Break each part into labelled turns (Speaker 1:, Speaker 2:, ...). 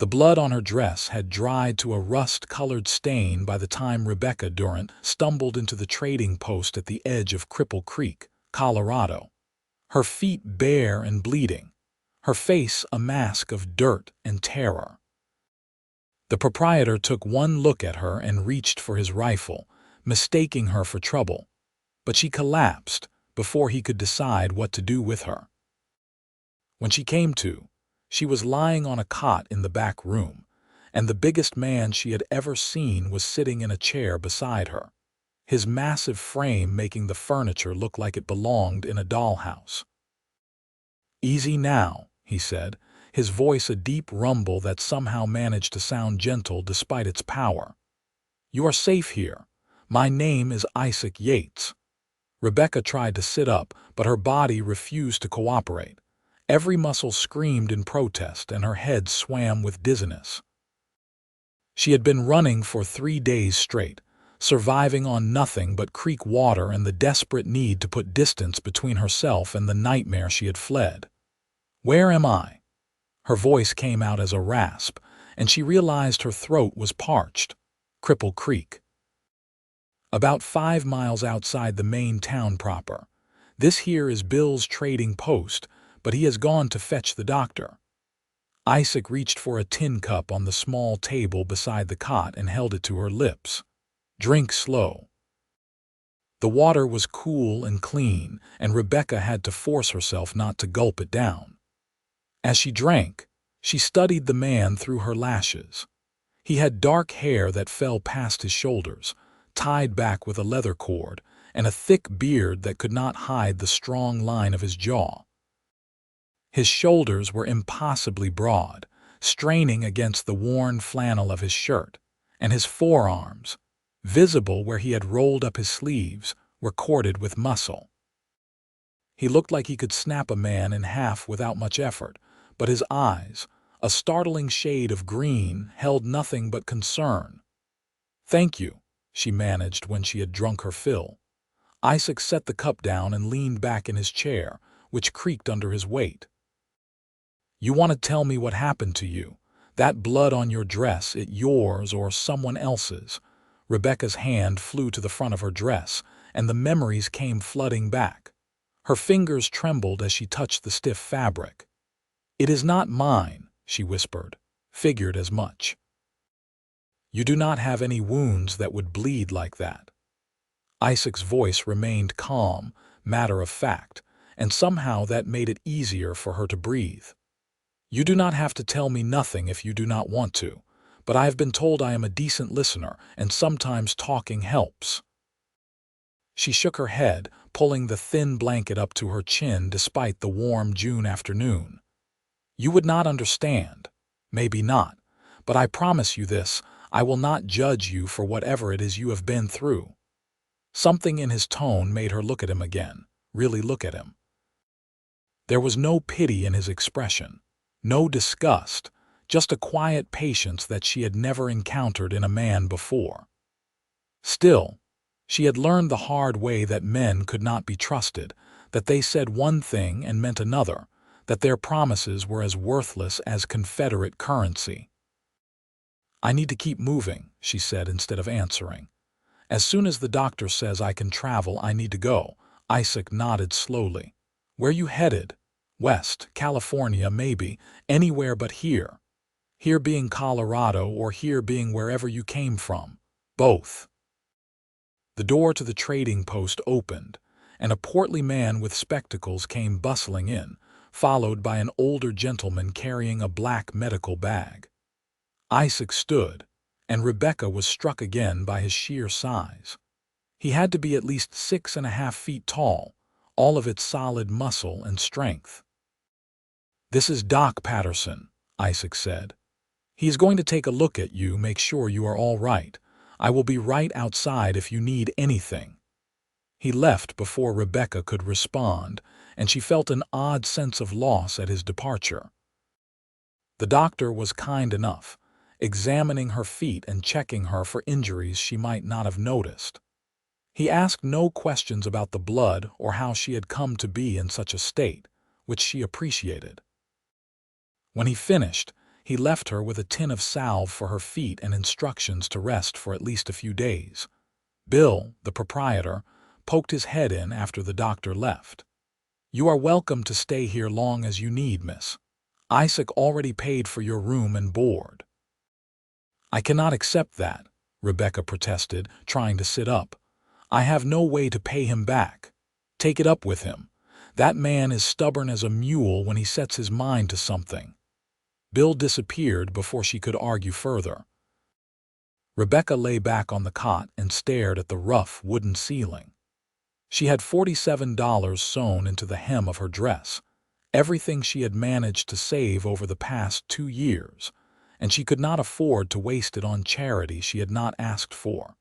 Speaker 1: The blood on her dress had dried to a rust-colored stain by the time Rebecca Durant stumbled into the trading post at the edge of Cripple Creek, Colorado. Her feet bare and bleeding, her face a mask of dirt and terror. The proprietor took one look at her and reached for his rifle, mistaking her for trouble, but she collapsed before he could decide what to do with her. When she came to, she was lying on a cot in the back room, and the biggest man she had ever seen was sitting in a chair beside her, his massive frame making the furniture look like it belonged in a dollhouse. "Easy now," he said, his voice a deep rumble that somehow managed to sound gentle despite its power. "You are safe here. My name is Isaac Yates." Rebecca tried to sit up, but her body refused to cooperate. Every muscle screamed in protest, and her head swam with dizziness. She had been running for 3 days straight, surviving on nothing but creek water and the desperate need to put distance between herself and the nightmare she had fled. "Where am I?" Her voice came out as a rasp, and she realized her throat was parched. "Cripple Creek." "About 5 miles outside the main town proper. This here is Bill's trading post, but he has gone to fetch the doctor." Isaac reached for a tin cup on the small table beside the cot and held it to her lips. "Drink slow." The water was cool and clean, and Rebecca had to force herself not to gulp it down. As she drank, she studied the man through her lashes. He had dark hair that fell past his shoulders, tied back with a leather cord, and a thick beard that could not hide the strong line of his jaw. His shoulders were impossibly broad, straining against the worn flannel of his shirt, and his forearms, visible where he had rolled up his sleeves, were corded with muscle. He looked like he could snap a man in half without much effort, but his eyes, a startling shade of green, held nothing but concern. "Thank you," she managed when she had drunk her fill. Isaac set the cup down and leaned back in his chair, which creaked under his weight. "You want to tell me what happened to you? That blood on your dress, it yours or someone else's?" Rebecca's hand flew to the front of her dress, and the memories came flooding back. Her fingers trembled as she touched the stiff fabric. "It is not mine," she whispered. "Figured as much. You do not have any wounds that would bleed like that." Isaac's voice remained calm, matter of fact, and somehow that made it easier for her to breathe. "You do not have to tell me nothing if you do not want to, but I have been told I am a decent listener, and sometimes talking helps." She shook her head, pulling the thin blanket up to her chin despite the warm June afternoon. "You would not understand. Maybe not. But I promise you this, I will not judge you for whatever it is you have been through." Something in his tone made her look at him again, really look at him. There was no pity in his expression, no disgust, just a quiet patience that she had never encountered in a man before. Still, she had learned the hard way that men could not be trusted, that they said one thing and meant another, that their promises were as worthless as Confederate currency. "I need to keep moving," she said instead of answering. "As soon as the doctor says I can travel, I need to go." Isaac nodded slowly. "Where you headed?" "West, California, maybe, anywhere but here." "Here being Colorado or here being wherever you came from?" "Both." The door to the trading post opened, and a portly man with spectacles came bustling in, followed by an older gentleman carrying a black medical bag. Isaac stood, and Rebecca was struck again by his sheer size. He had to be at least 6.5 feet tall, all of it solid muscle and strength. "This is Doc Patterson," Isaac said. "He is going to take a look at you, make sure you are all right. I will be right outside if you need anything." He left before Rebecca could respond, and she felt an odd sense of loss at his departure. The doctor was kind enough, examining her feet and checking her for injuries she might not have noticed. He asked no questions about the blood or how she had come to be in such a state, which she appreciated. When he finished, He left her with a tin of salve for her feet and instructions to rest for at least a few days. Bill, the proprietor, poked his head in after the doctor left. "You are welcome to stay here long as you need, miss. Isaac already paid for your room and board." "I cannot accept that," Rebecca protested, trying to sit up. "I have no way to pay him back. Take it up with him. That man is stubborn as a mule when he sets his mind to something." Bill disappeared before she could argue further. Rebecca lay back on the cot and stared at the rough wooden ceiling. She had $47 sewn into the hem of her dress, everything she had managed to save over the past 2 years, and she could not afford to waste it on charity she had not asked for.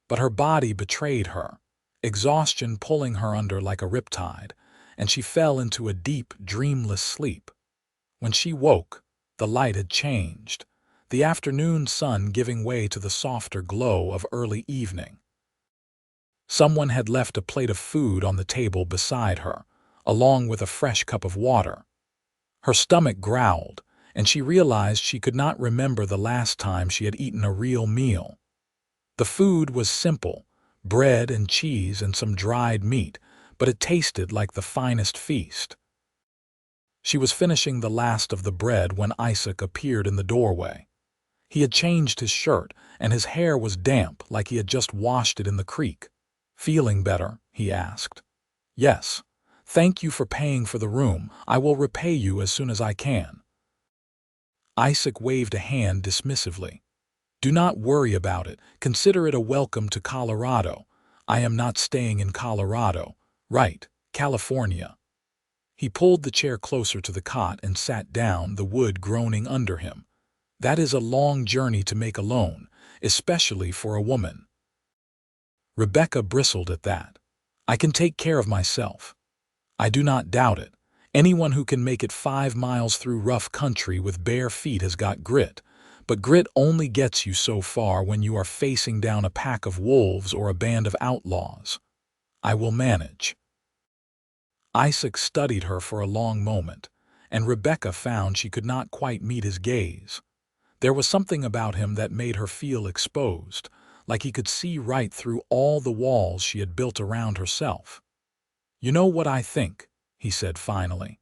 Speaker 1: But her body betrayed her, exhaustion pulling her under like a riptide, and she fell into a deep, dreamless sleep. When she woke, the light had changed, the afternoon sun giving way to the softer glow of early evening. Someone had left a plate of food on the table beside her, along with a fresh cup of water. Her stomach growled, and she realized she could not remember the last time she had eaten a real meal. The food was simple, bread and cheese and some dried meat, but it tasted like the finest feast. She was finishing the last of the bread when Isaac appeared in the doorway. He had changed his shirt, and his hair was damp like he had just washed it in the creek. "Feeling better?" he asked. "Yes. Thank you for paying for the room. I will repay you as soon as I can." Isaac waved a hand dismissively. "Do not worry about it. Consider it a welcome to Colorado. I am not staying in Colorado. Right, California." He pulled the chair closer to the cot and sat down, the wood groaning under him. "That is a long journey to make alone, especially for a woman." Rebecca bristled at that. "I can take care of myself." "I do not doubt it. Anyone who can make it 5 miles through rough country with bare feet has got grit, but grit only gets you so far when you are facing down a pack of wolves or a band of outlaws. I will manage." Isaac studied her for a long moment, and Rebecca found she could not quite meet his gaze. There was something about him that made her feel exposed, like he could see right through all the walls she had built around herself. "You know what I think," he said finally.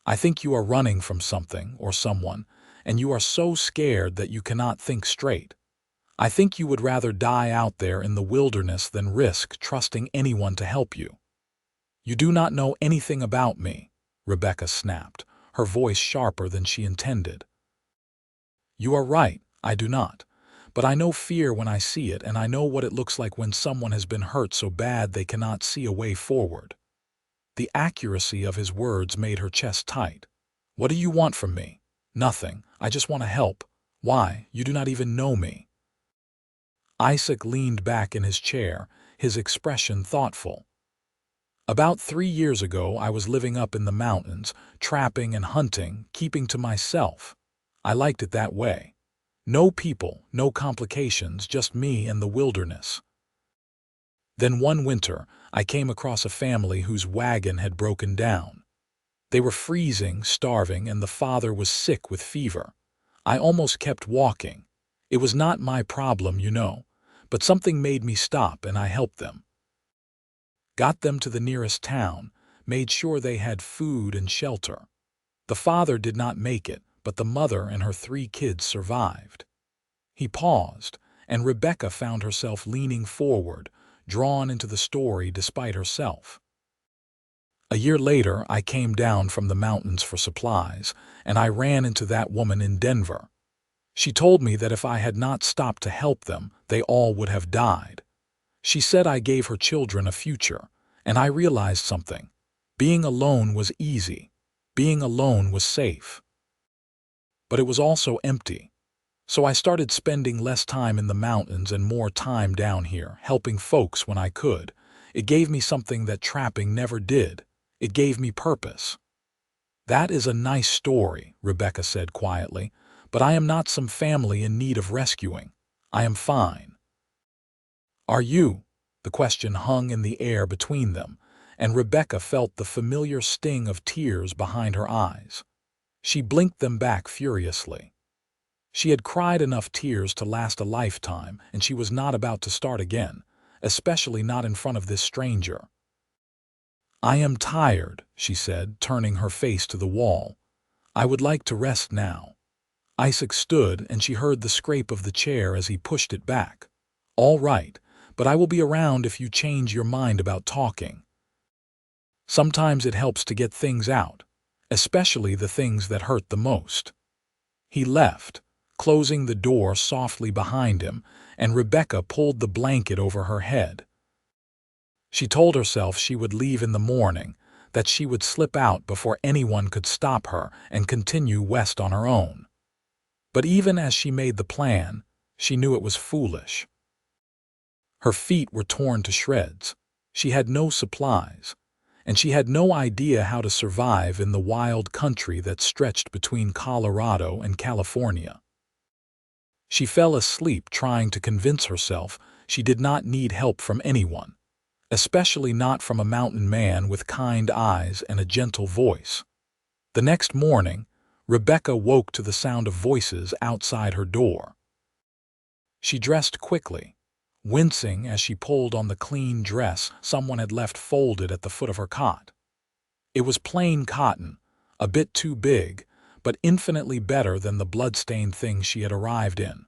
Speaker 1: "I think you are running from something or someone, and you are so scared that you cannot think straight. I think you would rather die out there in the wilderness than risk trusting anyone to help you." "You do not know anything about me," Rebecca snapped, her voice sharper than she intended. "You are right, I do not. But I know fear when I see it, and I know what it looks like when someone has been hurt so bad they cannot see a way forward." The accuracy of his words made her chest tight. "What do you want from me?" "Nothing. I just want to help." "Why? You do not even know me." Isaac leaned back in his chair, his expression thoughtful. "About 3 years ago, I was living up in the mountains, trapping and hunting, keeping to myself. I liked it that way. No people, no complications, just me and the wilderness. Then one winter, I came across a family whose wagon had broken down. They were freezing, starving, and the father was sick with fever. I almost kept walking. It was not my problem, you know, but something made me stop and I helped them. Got them to the nearest town, made sure they had food and shelter. The father did not make it, but the mother and her 3 kids survived." He paused, and Rebecca found herself leaning forward, drawn into the story despite herself. "A year later, I came down from the mountains for supplies, and I ran into that woman in Denver. She told me that if I had not stopped to help them, they all would have died. She said I gave her children a future, and I realized something. Being alone was easy. Being alone was safe. But it was also empty. So I started spending less time in the mountains and more time down here, helping folks when I could. It gave me something that trapping never did. It gave me purpose." "That is a nice story," Rebecca said quietly, "but I am not some family in need of rescuing. I am fine." "Are you?" The question hung in the air between them, and Rebecca felt the familiar sting of tears behind her eyes. She blinked them back furiously. She had cried enough tears to last a lifetime, and she was not about to start again, especially not in front of this stranger. "I am tired," she said, turning her face to the wall. "I would like to rest now." Isaac stood, and she heard the scrape of the chair as he pushed it back. "All right, but I will be around if you change your mind about talking. Sometimes it helps to get things out, especially the things that hurt the most." He left, closing the door softly behind him, and Rebecca pulled the blanket over her head. She told herself she would leave in the morning, that she would slip out before anyone could stop her and continue west on her own. But even as she made the plan, she knew it was foolish. Her feet were torn to shreds. She had no supplies, and she had no idea how to survive in the wild country that stretched between Colorado and California. She fell asleep trying to convince herself she did not need help from anyone, especially not from a mountain man with kind eyes and a gentle voice. The next morning, Rebecca woke to the sound of voices outside her door. She dressed quickly, wincing as she pulled on the clean dress someone had left folded at the foot of her cot. It was plain cotton, a bit too big, but infinitely better than the blood-stained thing she had arrived in.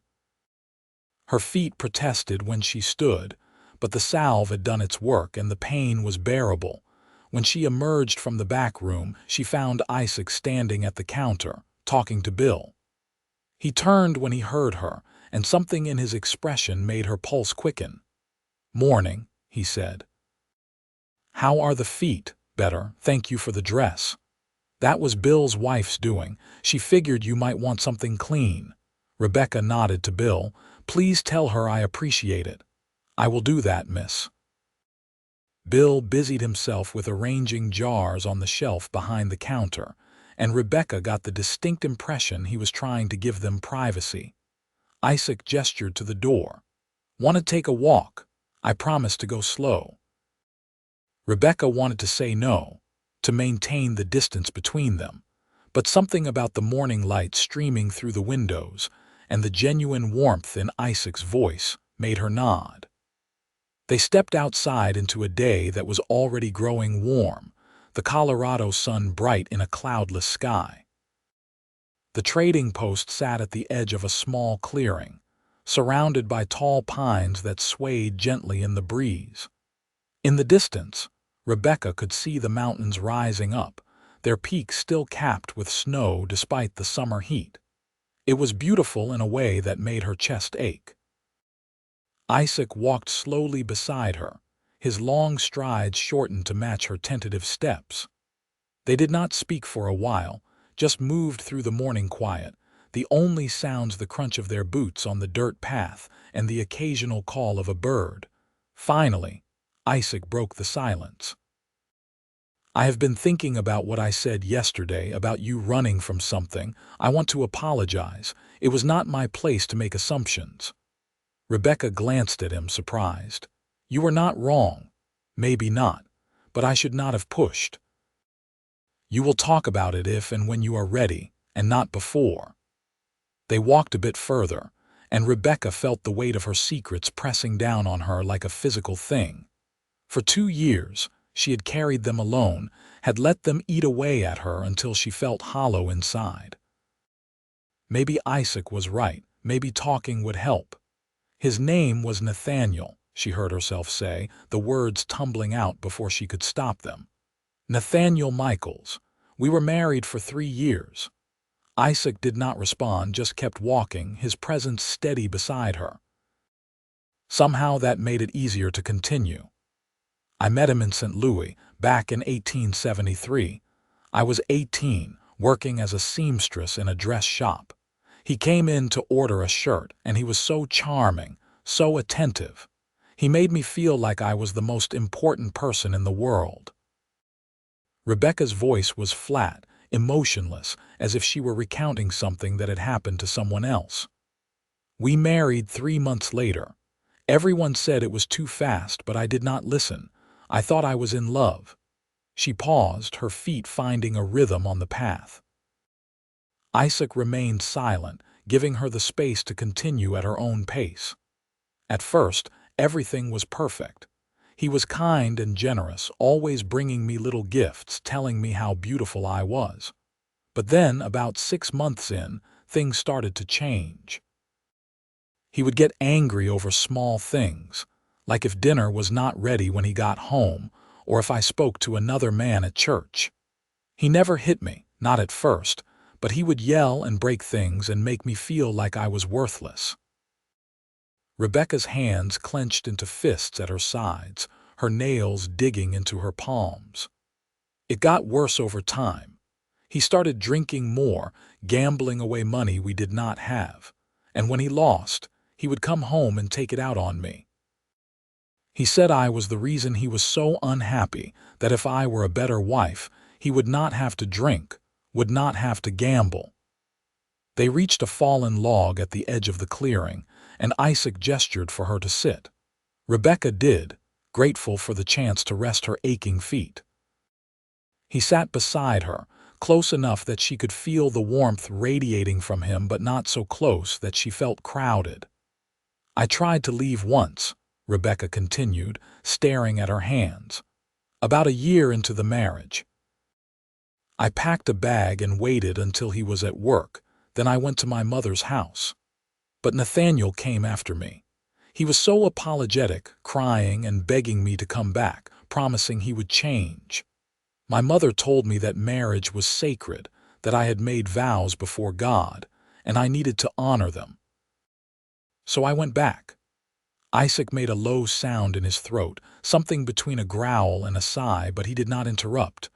Speaker 1: Her feet protested when she stood, but the salve had done its work and the pain was bearable. When she emerged from the back room, she found Isaac standing at the counter, talking to Bill. He turned when he heard her, and something in his expression made her pulse quicken. "Morning," he said. "How are the feet?" "Better, thank you for the dress." "That was Bill's wife's doing. She figured you might want something clean." Rebecca nodded to Bill. "Please tell her I appreciate it." "I will do that, miss." Bill busied himself with arranging jars on the shelf behind the counter, and Rebecca got the distinct impression he was trying to give them privacy. Isaac gestured to the door. "Want to take a walk? I promise to go slow." Rebecca wanted to say no, to maintain the distance between them, but something about the morning light streaming through the windows and the genuine warmth in Isaac's voice made her nod. They stepped outside into a day that was already growing warm, the Colorado sun bright in a cloudless sky. The trading post sat at the edge of a small clearing, surrounded by tall pines that swayed gently in the breeze. In the distance, Rebecca could see the mountains rising up, their peaks still capped with snow despite the summer heat. It was beautiful in a way that made her chest ache. Isaac walked slowly beside her, his long strides shortened to match her tentative steps. They did not speak for a while, just moved through the morning quiet, the only sounds the crunch of their boots on the dirt path and the occasional call of a bird. Finally, Isaac broke the silence. "I have been thinking about what I said yesterday about you running from something. I want to apologize. It was not my place to make assumptions." Rebecca glanced at him, surprised. "You were not wrong. Maybe not, but I should not have pushed. You will talk about it if and when you are ready, and not before." They walked a bit further, and Rebecca felt the weight of her secrets pressing down on her like a physical thing. For 2 years, she had carried them alone, had let them eat away at her until she felt hollow inside. Maybe Isaac was right. Maybe talking would help. His name was Nathaniel, she heard herself say, the words tumbling out before she could stop them. "Nathaniel Michaels. We were married for 3 years. Isaac did not respond, just kept walking, his presence steady beside her. Somehow that made it easier to continue. "I met him in St. Louis, back in 1873. I was 18, working as a seamstress in a dress shop. He came in to order a shirt, and he was so charming, so attentive. He made me feel like I was the most important person in the world." Rebecca's voice was flat, emotionless, as if she were recounting something that had happened to someone else. "We married 3 months later. Everyone said it was too fast, but I did not listen. I thought I was in love." She paused, her feet finding a rhythm on the path. Isaac remained silent, giving her the space to continue at her own pace. At first, everything was perfect. He was kind and generous, always bringing me little gifts, telling me how beautiful I was. But then, about 6 months in, things started to change. He would get angry over small things, like if dinner was not ready when he got home, or if I spoke to another man at church. He never hit me, not at first, but he would yell and break things and make me feel like I was worthless. Rebecca's hands clenched into fists at her sides, her nails digging into her palms. It got worse over time. He started drinking more, gambling away money we did not have, and when he lost, he would come home and take it out on me. He said I was the reason he was so unhappy, that if I were a better wife, he would not have to drink, would not have to gamble. They reached a fallen log at the edge of the clearing, and Isaac gestured for her to sit. Rebecca did, grateful for the chance to rest her aching feet. He sat beside her, close enough that she could feel the warmth radiating from him, but not so close that she felt crowded. I tried to leave once, Rebecca continued, staring at her hands. About a year into the marriage. I packed a bag and waited until he was at work, then I went to my mother's house. But Nathaniel came after me. He was so apologetic, crying and begging me to come back, promising he would change. My mother told me that marriage was sacred, that I had made vows before God, and I needed to honor them. So I went back. Isaac made a low sound in his throat, something between a growl and a sigh, but he did not interrupt.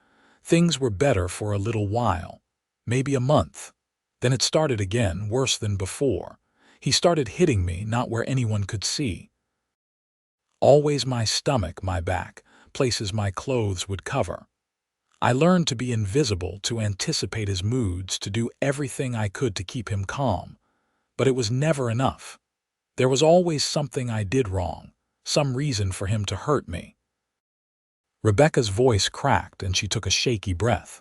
Speaker 1: Things were better for a little while, maybe a month. Then it started again, worse than before. He started hitting me, not where anyone could see. Always my stomach, my back, places my clothes would cover. I learned to be invisible, to anticipate his moods, to do everything I could to keep him calm. But it was never enough. There was always something I did wrong, some reason for him to hurt me. Rebecca's voice cracked and she took a shaky breath.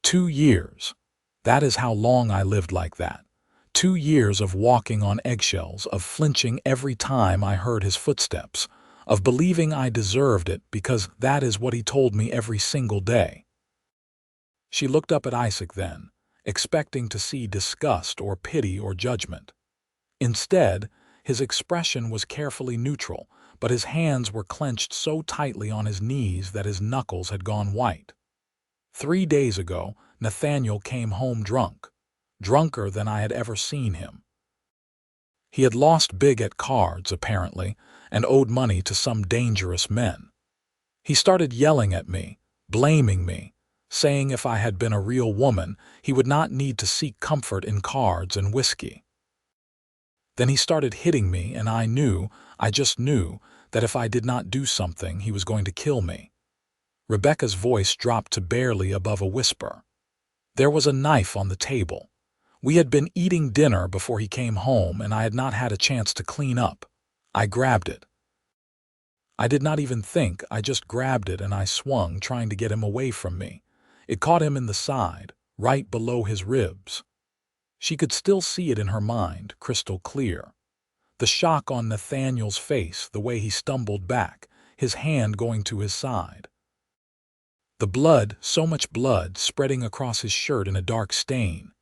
Speaker 1: 2 years. That is how long I lived like that. 2 years of walking on eggshells, of flinching every time I heard his footsteps, of believing I deserved it because that is what he told me every single day. She looked up at Isaac then, expecting to see disgust or pity or judgment. Instead, his expression was carefully neutral, but his hands were clenched so tightly on his knees that his knuckles had gone white. 3 days ago, Nathaniel came home drunk, drunker than I had ever seen him. He had lost big at cards, apparently, and owed money to some dangerous men. He started yelling at me, blaming me, saying if I had been a real woman, he would not need to seek comfort in cards and whiskey. Then he started hitting me, and I just knew, that if I did not do something, he was going to kill me. Rebecca's voice dropped to barely above a whisper. There was a knife on the table. We had been eating dinner before he came home, and I had not had a chance to clean up. I grabbed it. I did not even think, I just grabbed it and I swung, trying to get him away from me. It caught him in the side, right below his ribs. She could still see it in her mind, crystal clear. The shock on Nathaniel's face, the way he stumbled back, his hand going to his side. The blood, so much blood, spreading across his shirt in a dark stain.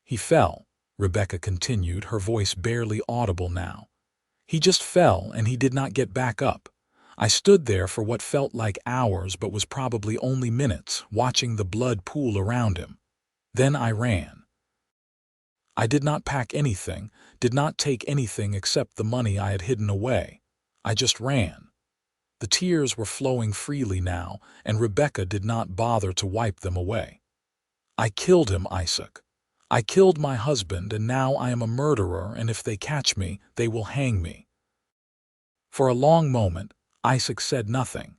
Speaker 1: He fell, Rebecca continued, her voice barely audible now. He just fell, and he did not get back up. I stood there for what felt like hours but was probably only minutes, watching the blood pool around him. Then I ran. I did not pack anything, did not take anything except the money I had hidden away. I just ran. The tears were flowing freely now, and Rebecca did not bother to wipe them away. I killed him, Isaac. I killed my husband, and now I am a murderer, and if they catch me, they will hang me. For a long moment, Isaac said nothing.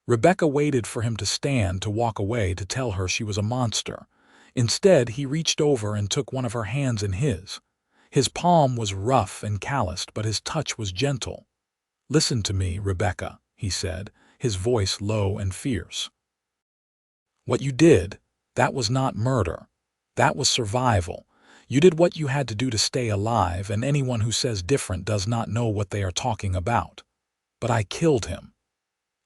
Speaker 1: Rebecca waited for him to stand, to walk away, to tell her she was a monster. Instead, he reached over and took one of her hands in his. His palm was rough and calloused, but his touch was gentle. "Listen to me, Rebecca," he said, his voice low and fierce. "What you did, that was not murder. That was survival. You did what you had to do to stay alive, and anyone who says different does not know what they are talking about. But I killed him.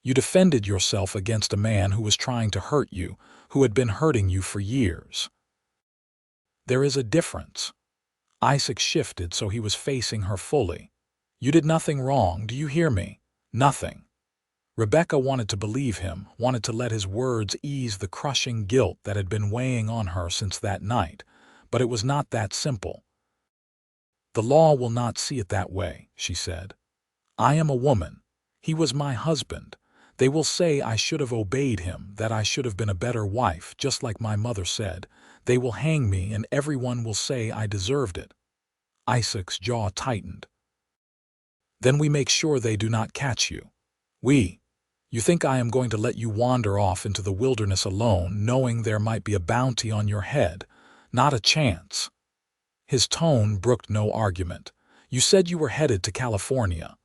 Speaker 1: You defended yourself against a man who was trying to hurt you, who had been hurting you for years. There is a difference. Isaac shifted so he was facing her fully. You did nothing wrong, do you hear me? Nothing. Rebecca wanted to believe him, wanted to let his words ease the crushing guilt that had been weighing on her since that night, but it was not that simple. The law will not see it that way, she said. I am a woman. He was my husband. They will say I should have obeyed him, that I should have been a better wife, just like my mother said. They will hang me, and everyone will say I deserved it. Isaac's jaw tightened. Then we make sure they do not catch you. You think I am going to let you wander off into the wilderness alone, knowing there might be a bounty on your head? Not a chance. His tone brooked no argument. You said you were headed to California.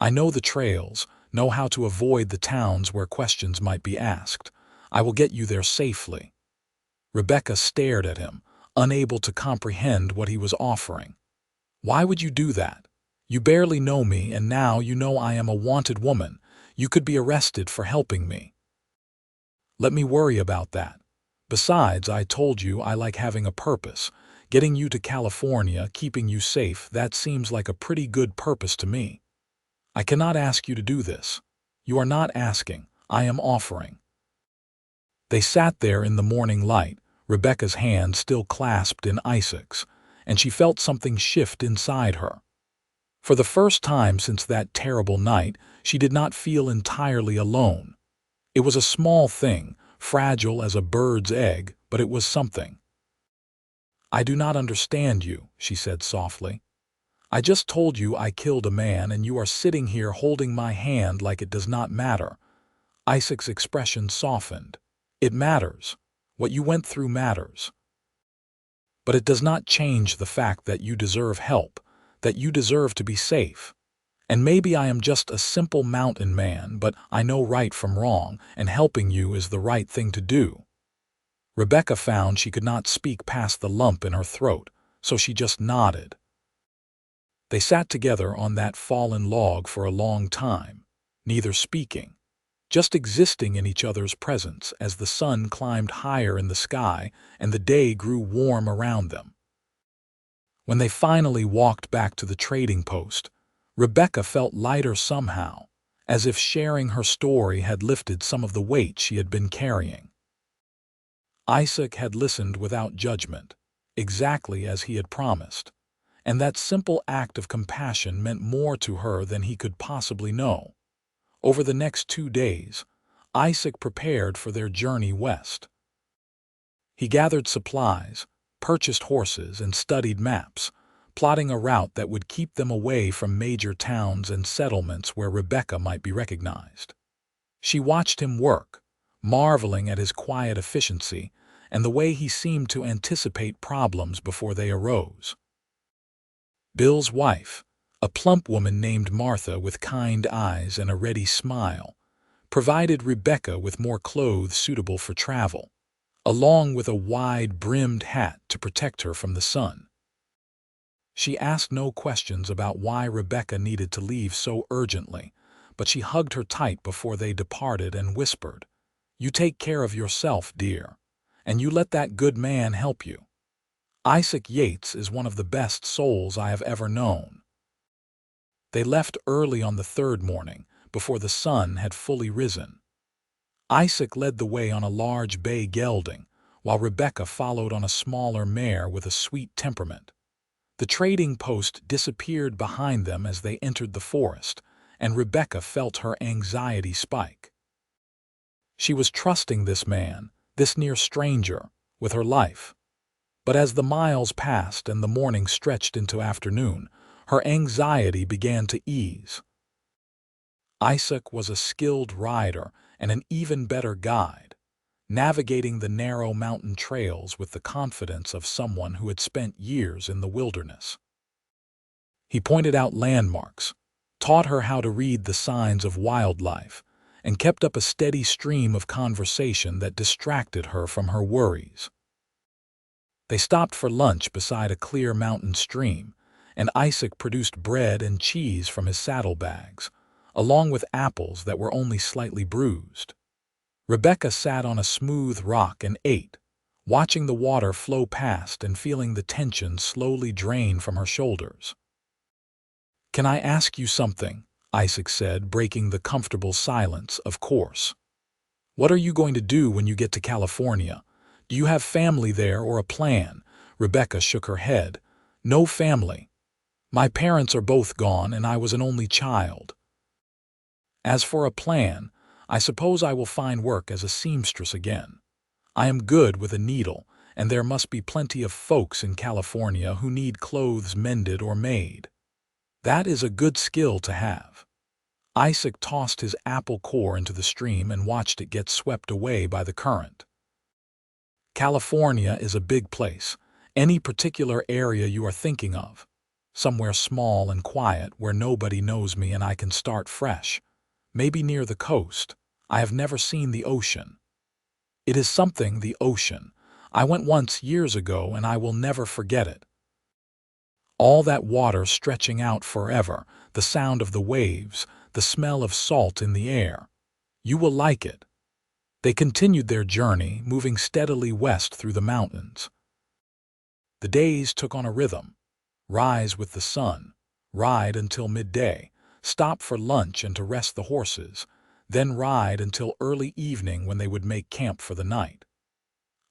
Speaker 1: I know the trails, know how to avoid the towns where questions might be asked. I will get you there safely. Rebecca stared at him, unable to comprehend what he was offering. Why would you do that? You barely know me, and now you know I am a wanted woman. You could be arrested for helping me. Let me worry about that. Besides, I told you I like having a purpose. Getting you to California, keeping you safe, that seems like a pretty good purpose to me. I cannot ask you to do this. You are not asking, I am offering. They sat there in the morning light, Rebecca's hand still clasped in Isaac's, and she felt something shift inside her. For the first time since that terrible night, she did not feel entirely alone. It was a small thing, fragile as a bird's egg, but it was something. I do not understand you, she said softly. I just told you I killed a man, and you are sitting here holding my hand like it does not matter. Isaac's expression softened. It matters. What you went through matters. But it does not change the fact that you deserve help, that you deserve to be safe. And maybe I am just a simple mountain man, but I know right from wrong, and helping you is the right thing to do. Rebecca found she could not speak past the lump in her throat, so she just nodded. They sat together on that fallen log for a long time, neither speaking, just existing in each other's presence as the sun climbed higher in the sky and the day grew warm around them. When they finally walked back to the trading post, Rebecca felt lighter somehow, as if sharing her story had lifted some of the weight she had been carrying. Isaac had listened without judgment, exactly as he had promised, and that simple act of compassion meant more to her than he could possibly know. Over the next 2 days, Isaac prepared for their journey west. He gathered supplies, purchased horses, and studied maps, plotting a route that would keep them away from major towns and settlements where Rebecca might be recognized. She watched him work, marveling at his quiet efficiency and the way he seemed to anticipate problems before they arose. Bill's wife, a plump woman named Martha with kind eyes and a ready smile, provided Rebecca with more clothes suitable for travel, along with a wide-brimmed hat to protect her from the sun. She asked no questions about why Rebecca needed to leave so urgently, but she hugged her tight before they departed and whispered, "You take care of yourself, dear, and you let that good man help you. Isaac Yates is one of the best souls I have ever known." They left early on the 3rd morning, before the sun had fully risen. Isaac led the way on a large bay gelding, while Rebecca followed on a smaller mare with a sweet temperament. The trading post disappeared behind them as they entered the forest, and Rebecca felt her anxiety spike. She was trusting this man, this near stranger, with her life. But as the miles passed and the morning stretched into afternoon, her anxiety began to ease. Isaac was a skilled rider and an even better guide, navigating the narrow mountain trails with the confidence of someone who had spent years in the wilderness. He pointed out landmarks, taught her how to read the signs of wildlife, and kept up a steady stream of conversation that distracted her from her worries. They stopped for lunch beside a clear mountain stream, and Isaac produced bread and cheese from his saddlebags, along with apples that were only slightly bruised. Rebecca sat on a smooth rock and ate, watching the water flow past and feeling the tension slowly drain from her shoulders. "Can I ask you something?" Isaac said, breaking the comfortable silence, "Of course. What are you going to do when you get to California? Do you have family there or a plan?" Rebecca shook her head. "No family. My parents are both gone and I was an only child. As for a plan, I suppose I will find work as a seamstress again. I am good with a needle, and there must be plenty of folks in California who need clothes mended or made. That is a good skill to have." Isaac tossed his apple core into the stream and watched it get swept away by the current. "California is a big place. Any particular area you are thinking of? Somewhere small and quiet where nobody knows me and I can start fresh. Maybe near the coast. I have never seen the ocean." "It is something, the ocean. I went once years ago and I will never forget it. All that water stretching out forever, the sound of the waves, the smell of salt in the air. You will like it." They continued their journey, moving steadily west through the mountains. The days took on a rhythm. Rise with the sun, ride until midday, stop for lunch and to rest the horses, then ride until early evening when they would make camp for the night.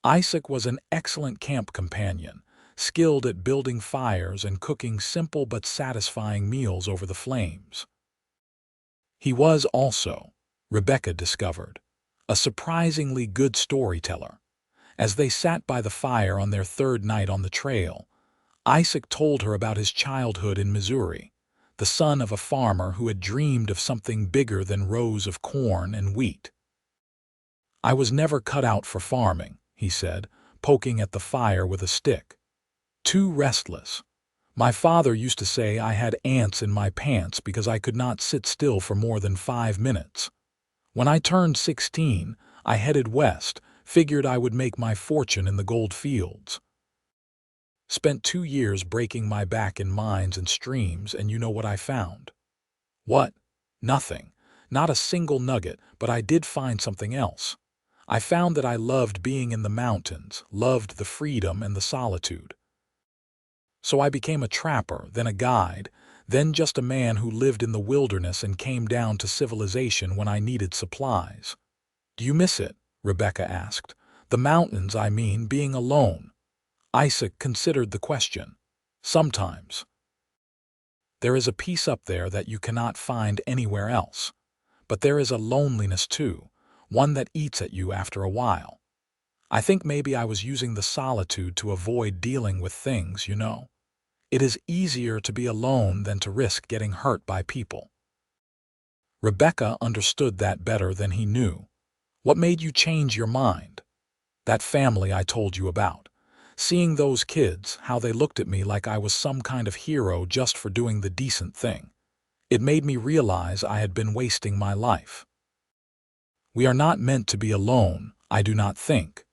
Speaker 1: Isaac was an excellent camp companion, skilled at building fires and cooking simple but satisfying meals over the flames. He was also, Rebecca discovered, a surprisingly good storyteller. As they sat by the fire on their third night on the trail, Isaac told her about his childhood in Missouri, the son of a farmer who had dreamed of something bigger than rows of corn and wheat. "I was never cut out for farming," he said, poking at the fire with a stick. "Too restless. My father used to say I had ants in my pants because I could not sit still for more than 5 minutes. When I turned 16, I headed west, figured I would make my fortune in the gold fields. Spent 2 years breaking my back in mines and streams, and you know what I found?" "What?" "Nothing. Not a single nugget, but I did find something else. I found that I loved being in the mountains, loved the freedom and the solitude. So I became a trapper, then a guide, then just a man who lived in the wilderness and came down to civilization when I needed supplies." "Do you miss it?" Rebecca asked. "The mountains, I mean, being alone." Isaac considered the question. "Sometimes. There is a peace up there that you cannot find anywhere else. But there is a loneliness too, one that eats at you after a while. I think maybe I was using the solitude to avoid dealing with things, you know. It is easier to be alone than to risk getting hurt by people." Rebecca understood that better than he knew. "What made you change your mind?" "That family I told you about. Seeing those kids, how they looked at me like I was some kind of hero just for doing the decent thing. It made me realize I had been wasting my life. We are not meant to be alone, I do not think.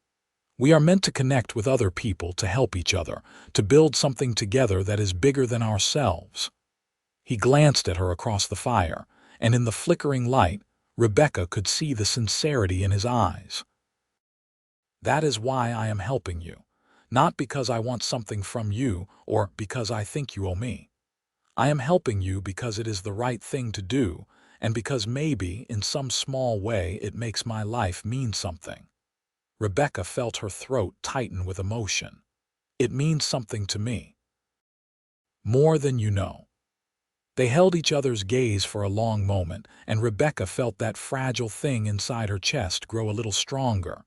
Speaker 1: We are meant to connect with other people, to help each other, to build something together that is bigger than ourselves." He glanced at her across the fire, and in the flickering light, Rebecca could see the sincerity in his eyes. "That is why I am helping you. Not because I want something from you or because I think you owe me. I am helping you because it is the right thing to do, and because maybe, in some small way, it makes my life mean something." Rebecca felt her throat tighten with emotion. "It means something to me. More than you know." They held each other's gaze for a long moment, and Rebecca felt that fragile thing inside her chest grow a little stronger.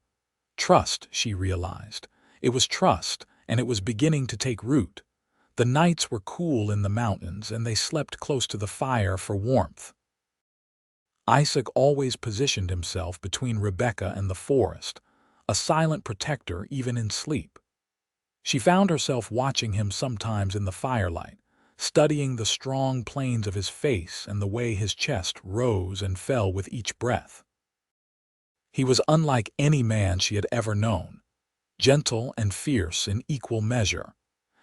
Speaker 1: Trust, she realized. It was trust, and it was beginning to take root. The nights were cool in the mountains, and they slept close to the fire for warmth. Isaac always positioned himself between Rebecca and the forest, a silent protector even in sleep. She found herself watching him sometimes in the firelight, studying the strong planes of his face and the way his chest rose and fell with each breath. He was unlike any man she had ever known. gentle and fierce in equal measure,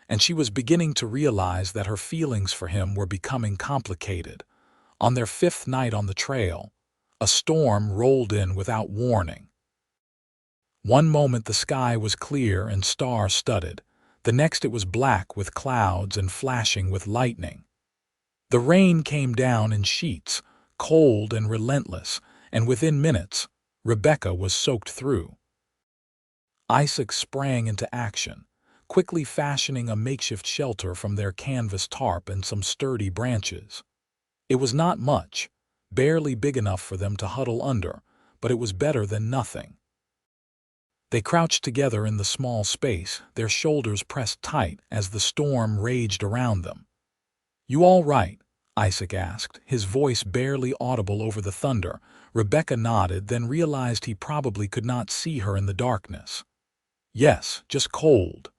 Speaker 1: and she was beginning to realize that her feelings for him were becoming complicated. On their 5th night on the trail, a storm rolled in without warning. One moment the sky was clear and star-studded, the next it was black with clouds and flashing with lightning. The rain came down in sheets, cold and relentless, and within minutes, Rebecca was soaked through. Isaac sprang into action, quickly fashioning a makeshift shelter from their canvas tarp and some sturdy branches. It was not much, barely big enough for them to huddle under, but it was better than nothing. They crouched together in the small space, their shoulders pressed tight as the storm raged around them. "You all right?" Isaac asked, his voice barely audible over the thunder. Rebecca nodded, then realized he probably could not see her in the darkness. "Yes, just cold."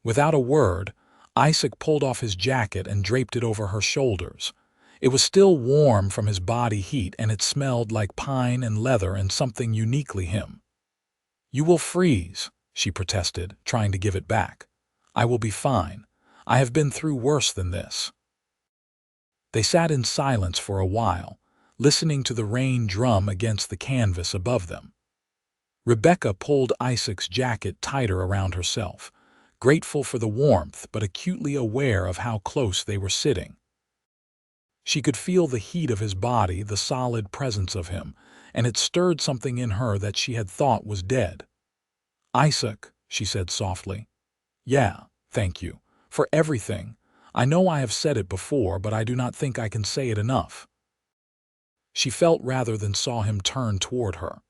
Speaker 1: Without a word, Isaac pulled off his jacket and draped it over her shoulders. It was still warm from his body heat, and it smelled like pine and leather and something uniquely him. "You will freeze," she protested, trying to give it back. "I will be fine. I have been through worse than this." They sat in silence for a while, listening to the rain drum against the canvas above them. Rebecca pulled Isaac's jacket tighter around herself, grateful for the warmth but acutely aware of how close they were sitting. She could feel the heat of his body, the solid presence of him, and it stirred something in her that she had thought was dead. "Isaac," she said softly. "Yeah, thank you. For everything. I know I have said it before, but I do not think I can say it enough." She felt rather than saw him turn toward her.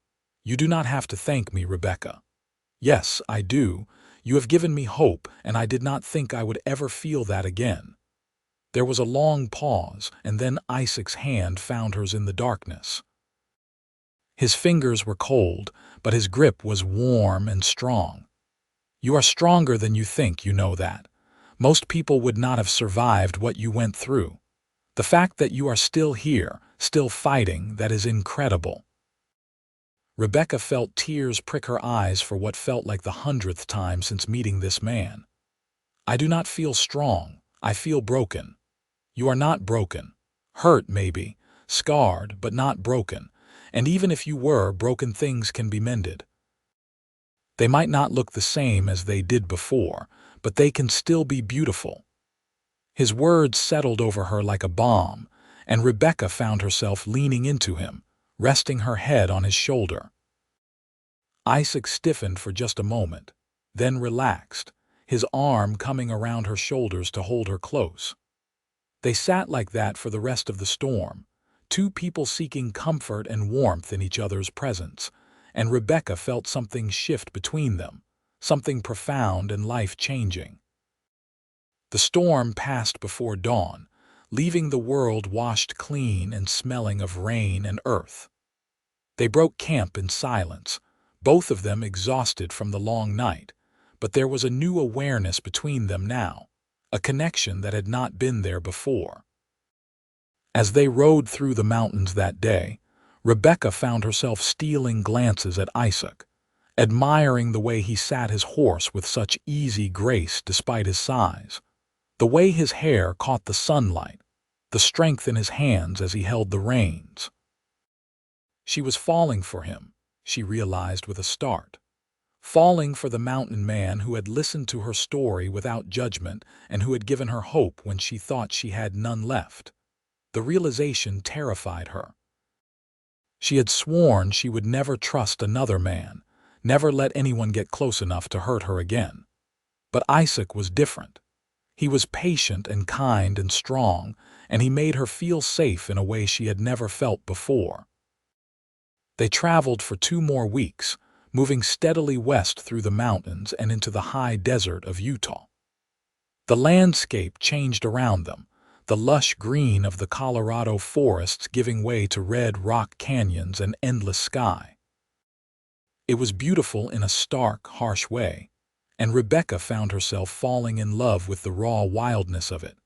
Speaker 1: "You do not have to thank me, Rebecca." "Yes, I do. You have given me hope, and I did not think I would ever feel that again." There was a long pause, and then Isaac's hand found hers in the darkness. His fingers were cold, but his grip was warm and strong. "You are stronger than you think, you know that. Most people would not have survived what you went through. The fact that you are still here, still fighting, that is incredible." Rebecca felt tears prick her eyes for what felt like the 100th time since meeting this man. "I do not feel strong. I feel broken." "You are not broken. Hurt, maybe, scarred, but not broken. And even if you were, broken things can be mended. They might not look the same as they did before, but they can still be beautiful." His words settled over her like a balm, and Rebecca found herself leaning into him, resting her head on his shoulder. Isaac stiffened for just a moment, then relaxed, his arm coming around her shoulders to hold her close. They sat like that for the rest of the storm, two people seeking comfort and warmth in each other's presence, and Rebecca felt something shift between them, something profound and life-changing. The storm passed before dawn, leaving the world washed clean and smelling of rain and earth. They broke camp in silence, both of them exhausted from the long night, but there was a new awareness between them now, a connection that had not been there before. As they rode through the mountains that day, Rebecca found herself stealing glances at Isaac, admiring the way he sat his horse with such easy grace despite his size, the way his hair caught the sunlight, the strength in his hands as he held the reins. She was falling for him, she realized with a start. Falling for the mountain man who had listened to her story without judgment and who had given her hope when she thought she had none left. The realization terrified her. She had sworn she would never trust another man, never let anyone get close enough to hurt her again. But Isaac was different. He was patient and kind and strong, and he made her feel safe in a way she had never felt before. They traveled for 2 more weeks, moving steadily west through the mountains and into the high desert of Utah. The landscape changed around them, the lush green of the Colorado forests giving way to red rock canyons and endless sky. It was beautiful in a stark, harsh way, and Rebecca found herself falling in love with the raw wildness of it.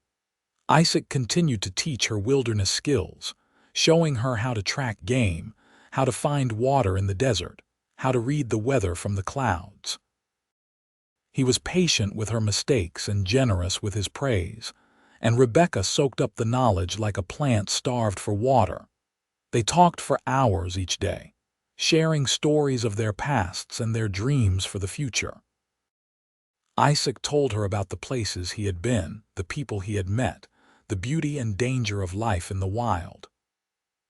Speaker 1: Isaac continued to teach her wilderness skills, showing her how to track game, how to find water in the desert, how to read the weather from the clouds. He was patient with her mistakes and generous with his praise, and Rebecca soaked up the knowledge like a plant starved for water. They talked for hours each day, sharing stories of their pasts and their dreams for the future. Isaac told her about the places he had been, the people he had met, the beauty and danger of life in the wild.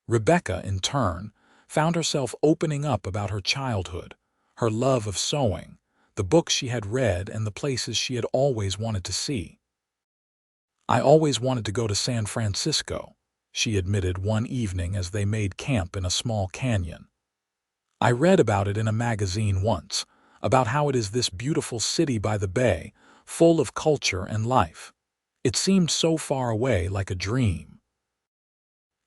Speaker 1: Rebecca, in turn, found herself opening up about her childhood, her love of sewing, the books she had read, and the places she had always wanted to see. "I always wanted to go to San Francisco," she admitted one evening as they made camp in a small canyon. "I read about it in a magazine once, about how it is this beautiful city by the bay, full of culture and life. It seemed so far away, like a dream."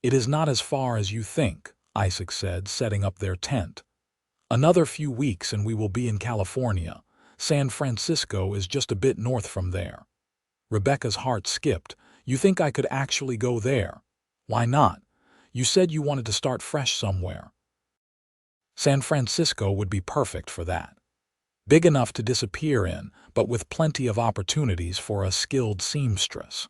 Speaker 1: "It is not as far as you think," Isaac said, setting up their tent. "Another few weeks and we will be in California. San Francisco is just a bit north from there." Rebecca's heart skipped. "You think I could actually go there?" "Why not? You said you wanted to start fresh somewhere." "San Francisco would be perfect for that. Big enough to disappear in, but with plenty of opportunities for a skilled seamstress."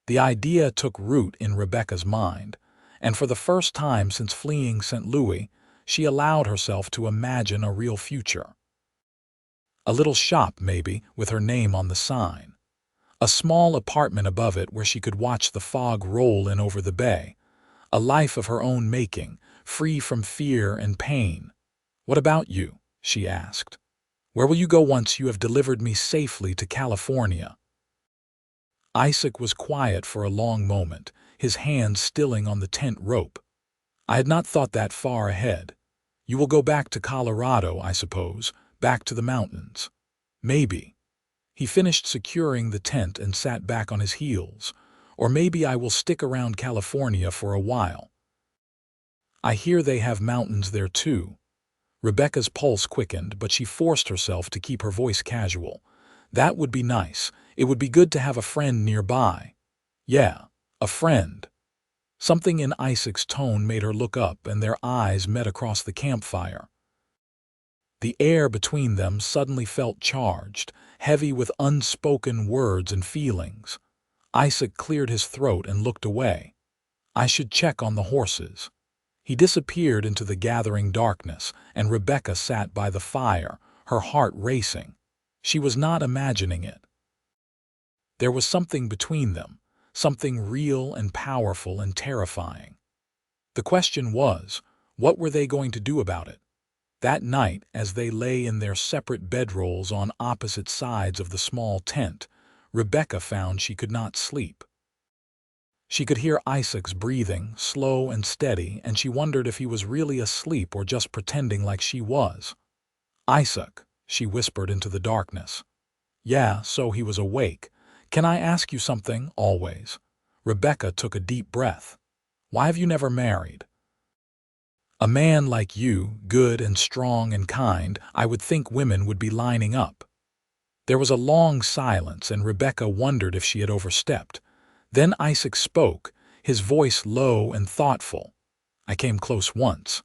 Speaker 1: The idea took root in Rebecca's mind, and for the first time since fleeing St. Louis, she allowed herself to imagine a real future. A little shop, maybe, with her name on the sign. A small apartment above it where she could watch the fog roll in over the bay. A life of her own making, free from fear and pain. "What about you?" she asked. "Where will you go once you have delivered me safely to California?" Isaac was quiet for a long moment, his hands stilling on the tent rope. "I had not thought that far ahead. You will go back to Colorado, I suppose, back to the mountains." "Maybe." He finished securing the tent and sat back on his heels. "Or maybe I will stick around California for a while. I hear they have mountains there too." Rebecca's pulse quickened, but she forced herself to keep her voice casual. "That would be nice. It would be good to have a friend nearby." "Yeah, a friend." Something in Isaac's tone made her look up, and their eyes met across the campfire. The air between them suddenly felt charged, heavy with unspoken words and feelings. Isaac cleared his throat and looked away. "I should check on the horses." He disappeared into the gathering darkness, and Rebecca sat by the fire, her heart racing. She was not imagining it. There was something between them, something real and powerful and terrifying. The question was, what were they going to do about it? That night, as they lay in their separate bedrolls on opposite sides of the small tent, Rebecca found she could not sleep. She could hear Isaac's breathing, slow and steady, and she wondered if he was really asleep or just pretending like she was. "Isaac," she whispered into the darkness. "Yeah, so he was awake. Can I ask you something, always?" Rebecca took a deep breath. "Why have you never married?" "A man like you, good and strong and kind, I would think women would be lining up." There was a long silence, and Rebecca wondered if she had overstepped. Then Isaac spoke, his voice low and thoughtful. "I came close once.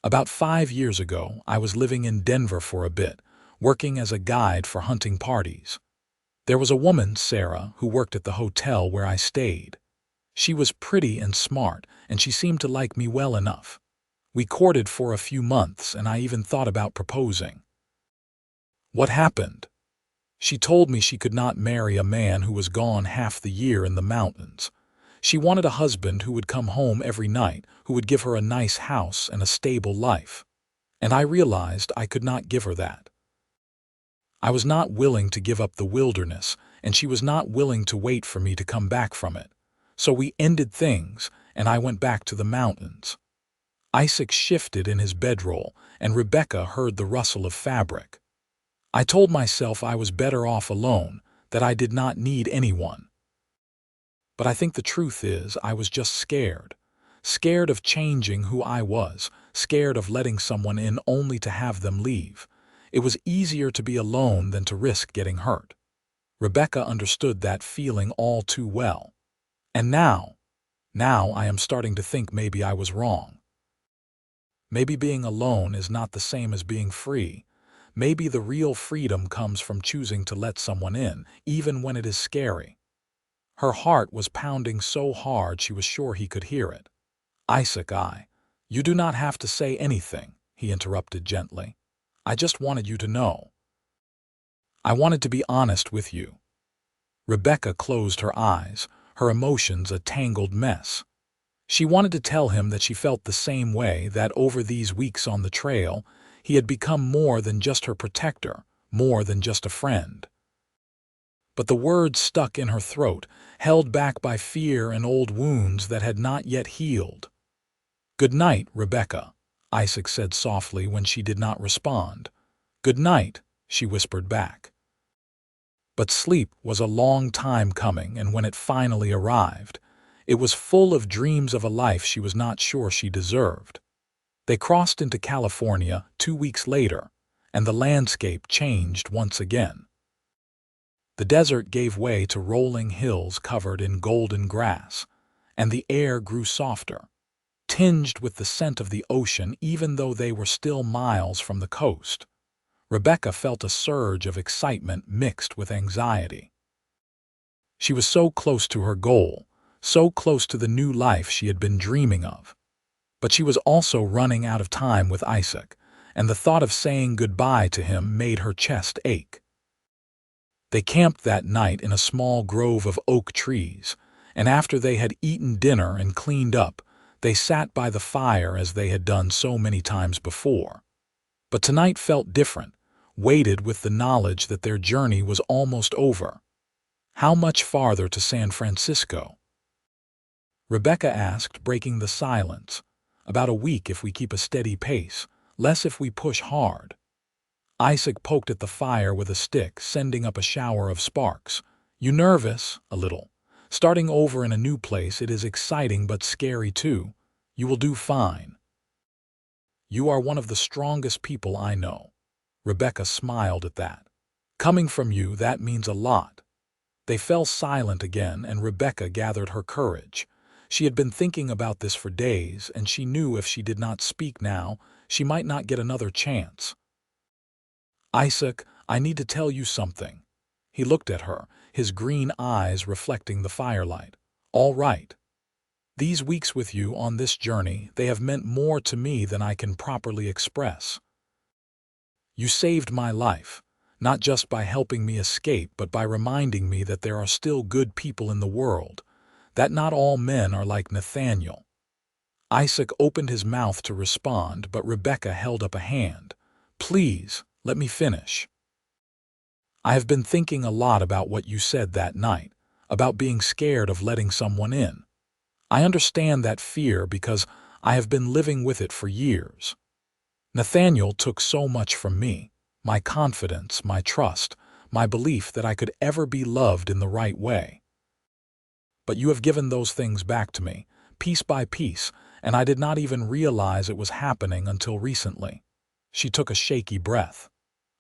Speaker 1: About 5 years ago, I was living in Denver for a bit, working as a guide for hunting parties. There was a woman, Sarah, who worked at the hotel where I stayed. She was pretty and smart, and she seemed to like me well enough. We courted for a few months, and I even thought about proposing." "What happened?" "She told me she could not marry a man who was gone half the year in the mountains. She wanted a husband who would come home every night, who would give her a nice house and a stable life. And I realized I could not give her that. I was not willing to give up the wilderness, and she was not willing to wait for me to come back from it. So we ended things, and I went back to the mountains." Isaac shifted in his bedroll, and Rebecca heard the rustle of fabric. "I told myself I was better off alone, that I did not need anyone. But I think the truth is I was just scared. Scared of changing who I was, scared of letting someone in only to have them leave. It was easier to be alone than to risk getting hurt." Rebecca understood that feeling all too well. "And now I am starting to think maybe I was wrong." Maybe being alone is not the same as being free. Maybe the real freedom comes from choosing to let someone in, even when it is scary. Her heart was pounding so hard she was sure he could hear it. Isaac, you do not have to say anything, he interrupted gently. I just wanted you to know. I wanted to be honest with you. Rebecca closed her eyes, her emotions a tangled mess. She wanted to tell him that she felt the same way, that over these weeks on the trail, he had become more than just her protector, more than just a friend. But the words stuck in her throat, held back by fear and old wounds that had not yet healed. "Good night, Rebecca," Isaac said softly when she did not respond. "Good night," she whispered back. But sleep was a long time coming, and when it finally arrived, it was full of dreams of a life she was not sure she deserved. They crossed into California 2 weeks later, and the landscape changed once again. The desert gave way to rolling hills covered in golden grass, and the air grew softer, tinged with the scent of the ocean even though they were still miles from the coast. Rebecca felt a surge of excitement mixed with anxiety. She was so close to her goal, so close to the new life she had been dreaming of. But she was also running out of time with Isaac, and the thought of saying goodbye to him made her chest ache. They camped that night in a small grove of oak trees, and after they had eaten dinner and cleaned up, they sat by the fire as they had done so many times before. But tonight felt different, weighted with the knowledge that their journey was almost over. How much farther to San Francisco? Rebecca asked, breaking the silence. About a week if we keep a steady pace, less if we push hard. Isaac poked at the fire with a stick, sending up a shower of sparks. You nervous? A little. Starting over in a new place, it is exciting but scary too. You will do fine. You are one of the strongest people I know. Rebecca smiled at that. Coming from you, that means a lot. They fell silent again, and Rebecca gathered her courage. She had been thinking about this for days, and she knew if she did not speak now, she might not get another chance. Isaac, I need to tell you something. He looked at her, his green eyes reflecting the firelight. All right. These weeks with you on this journey, they have meant more to me than I can properly express. You saved my life, not just by helping me escape, but by reminding me that there are still good people in the world, that not all men are like Nathaniel. Isaac opened his mouth to respond, but Rebecca held up a hand. Please, let me finish. I have been thinking a lot about what you said that night, about being scared of letting someone in. I understand that fear because I have been living with it for years. Nathaniel took so much from me, my confidence, my trust, my belief that I could ever be loved in the right way. But you have given those things back to me, piece by piece, and I did not even realize it was happening until recently. She took a shaky breath.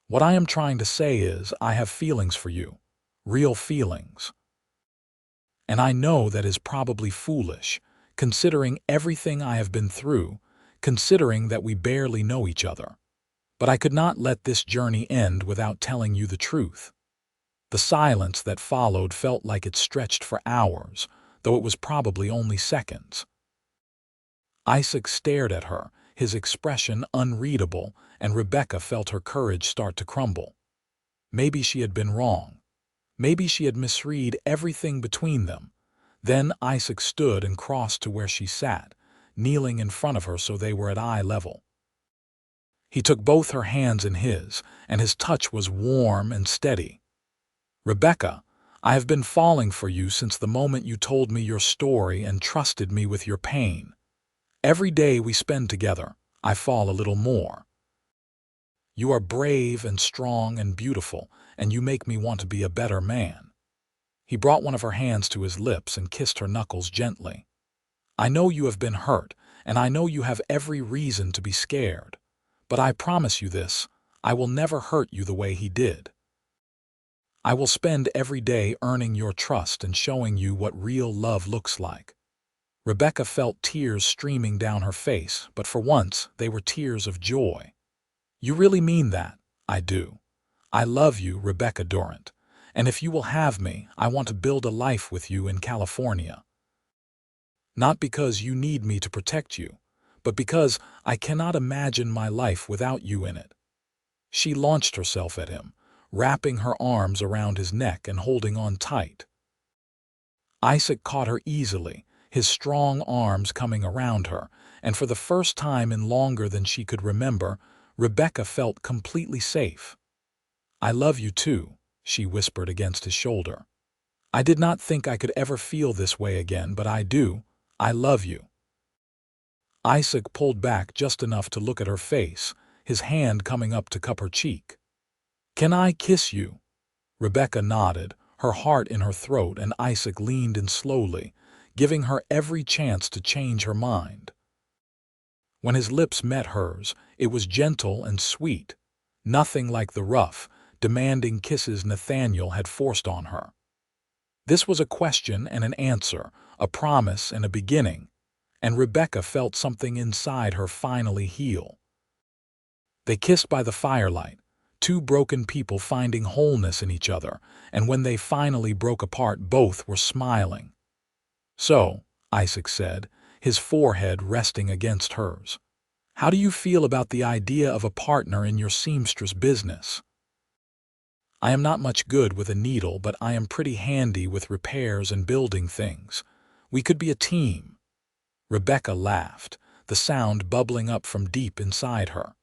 Speaker 1: What I am trying to say is, I have feelings for you, real feelings. And I know that is probably foolish, considering everything I have been through, considering that we barely know each other. But I could not let this journey end without telling you the truth. The silence that followed felt like it stretched for hours, though it was probably only seconds. Isaac stared at her, his expression unreadable, and Rebecca felt her courage start to crumble. Maybe she had been wrong. Maybe she had misread everything between them. Then Isaac stood and crossed to where she sat, kneeling in front of her so they were at eye level. He took both her hands in his, and his touch was warm and steady. Rebecca, I have been falling for you since the moment you told me your story and trusted me with your pain. Every day we spend together, I fall a little more. You are brave and strong and beautiful, and you make me want to be a better man. He brought one of her hands to his lips and kissed her knuckles gently. I know you have been hurt, and I know you have every reason to be scared. But I promise you this, I will never hurt you the way he did. I will spend every day earning your trust and showing you what real love looks like. Rebecca felt tears streaming down her face, but for once they were tears of joy. "You really mean that?" "I do. I love you, Rebecca Durant, and if you will have me, I want to build a life with you in California. Not because you need me to protect you, but because I cannot imagine my life without you in it." She launched herself at him, wrapping her arms around his neck and holding on tight. Isaac caught her easily, his strong arms coming around her, and for the first time in longer than she could remember, Rebecca felt completely safe. "I love you too," she whispered against his shoulder. "I did not think I could ever feel this way again, but I do. I love you." Isaac pulled back just enough to look at her face, his hand coming up to cup her cheek. "Can I kiss you?" Rebecca nodded, her heart in her throat, and Isaac leaned in slowly, giving her every chance to change her mind. When his lips met hers, it was gentle and sweet, nothing like the rough, demanding kisses Nathaniel had forced on her. This was a question and an answer, a promise and a beginning, and Rebecca felt something inside her finally heal. They kissed by the firelight, two broken people finding wholeness in each other, and when they finally broke apart, both were smiling. "So," Isaac said, his forehead resting against hers, "how do you feel about the idea of a partner in your seamstress business?" "I am not much good with a needle, but I am pretty handy with repairs and building things. We could be a team." Rebecca laughed, the sound bubbling up from deep inside her.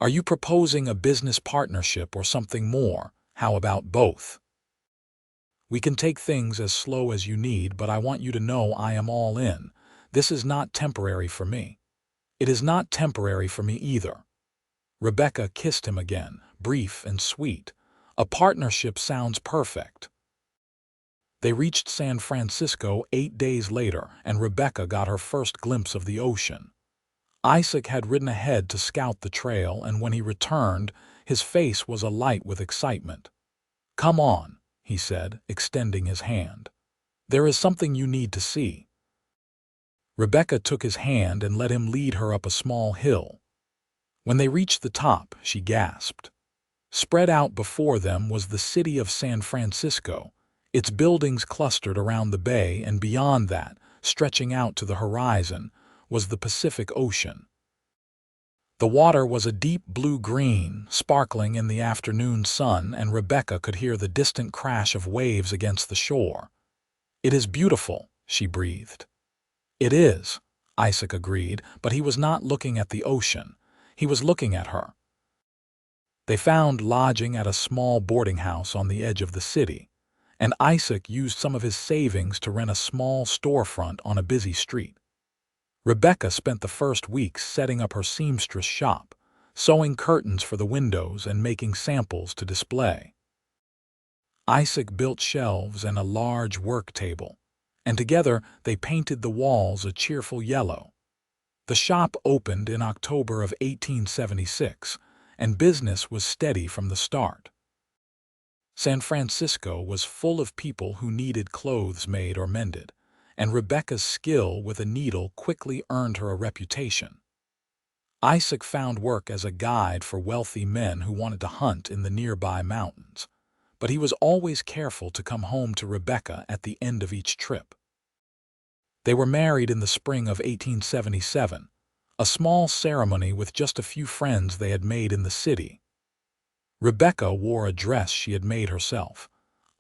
Speaker 1: "Are you proposing a business partnership or something more? How about both?" "We can take things as slow as you need, but I want you to know I am all in. This is not temporary for me." "It is not temporary for me either." Rebecca kissed him again, brief and sweet. "A partnership sounds perfect." They reached San Francisco 8 days later, and Rebecca got her first glimpse of the ocean. Isaac had ridden ahead to scout the trail, and when he returned, his face was alight with excitement. "Come on," he said, extending his hand. "There is something you need to see." Rebecca took his hand and let him lead her up a small hill. When they reached the top, she gasped. Spread out before them was the city of San Francisco, its buildings clustered around the bay, and beyond that, stretching out to the horizon, was the Pacific Ocean. The water was a deep blue-green, sparkling in the afternoon sun, and Rebecca could hear the distant crash of waves against the shore. "It is beautiful," she breathed. "It is," Isaac agreed, but he was not looking at the ocean. He was looking at her. They found lodging at a small boarding house on the edge of the city, and Isaac used some of his savings to rent a small storefront on a busy street. Rebecca spent the first weeks setting up her seamstress shop, sewing curtains for the windows and making samples to display. Isaac built shelves and a large work table, and together they painted the walls a cheerful yellow. The shop opened in October of 1876, and business was steady from the start. San Francisco was full of people who needed clothes made or mended, and Rebecca's skill with a needle quickly earned her a reputation. Isaac found work as a guide for wealthy men who wanted to hunt in the nearby mountains, but he was always careful to come home to Rebecca at the end of each trip. They were married in the spring of 1877, a small ceremony with just a few friends they had made in the city. Rebecca wore a dress she had made herself,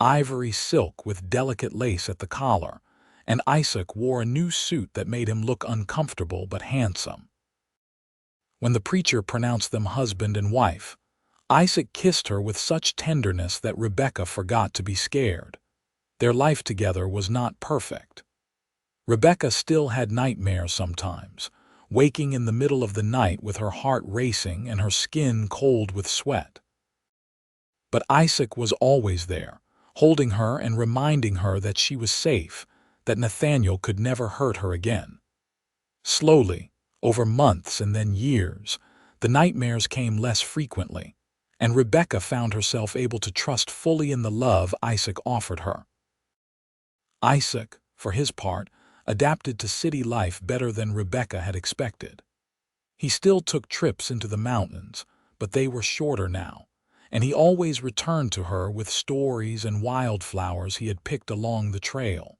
Speaker 1: ivory silk with delicate lace at the collar, and Isaac wore a new suit that made him look uncomfortable but handsome. When the preacher pronounced them husband and wife, Isaac kissed her with such tenderness that Rebecca forgot to be scared. Their life together was not perfect. Rebecca still had nightmares sometimes, waking in the middle of the night with her heart racing and her skin cold with sweat. But Isaac was always there, holding her and reminding her that she was safe, that Nathaniel could never hurt her again. Slowly, over months and then years, the nightmares came less frequently, and Rebecca found herself able to trust fully in the love Isaac offered her. Isaac, for his part, adapted to city life better than Rebecca had expected. He still took trips into the mountains, but they were shorter now, and he always returned to her with stories and wildflowers he had picked along the trail.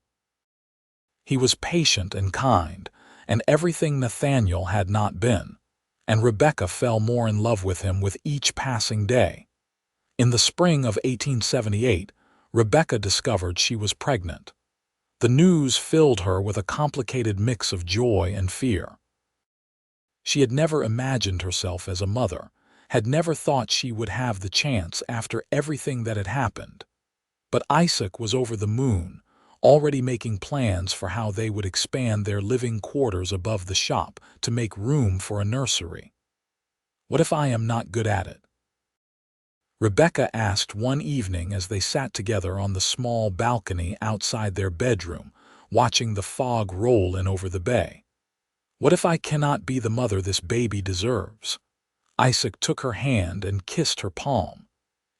Speaker 1: He was patient and kind, and everything Nathaniel had not been, and Rebecca fell more in love with him with each passing day. In the spring of 1878, Rebecca discovered she was pregnant. The news filled her with a complicated mix of joy and fear. She had never imagined herself as a mother, had never thought she would have the chance after everything that had happened. But Isaac was over the moon, already making plans for how they would expand their living quarters above the shop to make room for a nursery. "What if I am not good at it?" Rebecca asked one evening as they sat together on the small balcony outside their bedroom, watching the fog roll in over the bay. "What if I cannot be the mother this baby deserves?" Isaac took her hand and kissed her palm.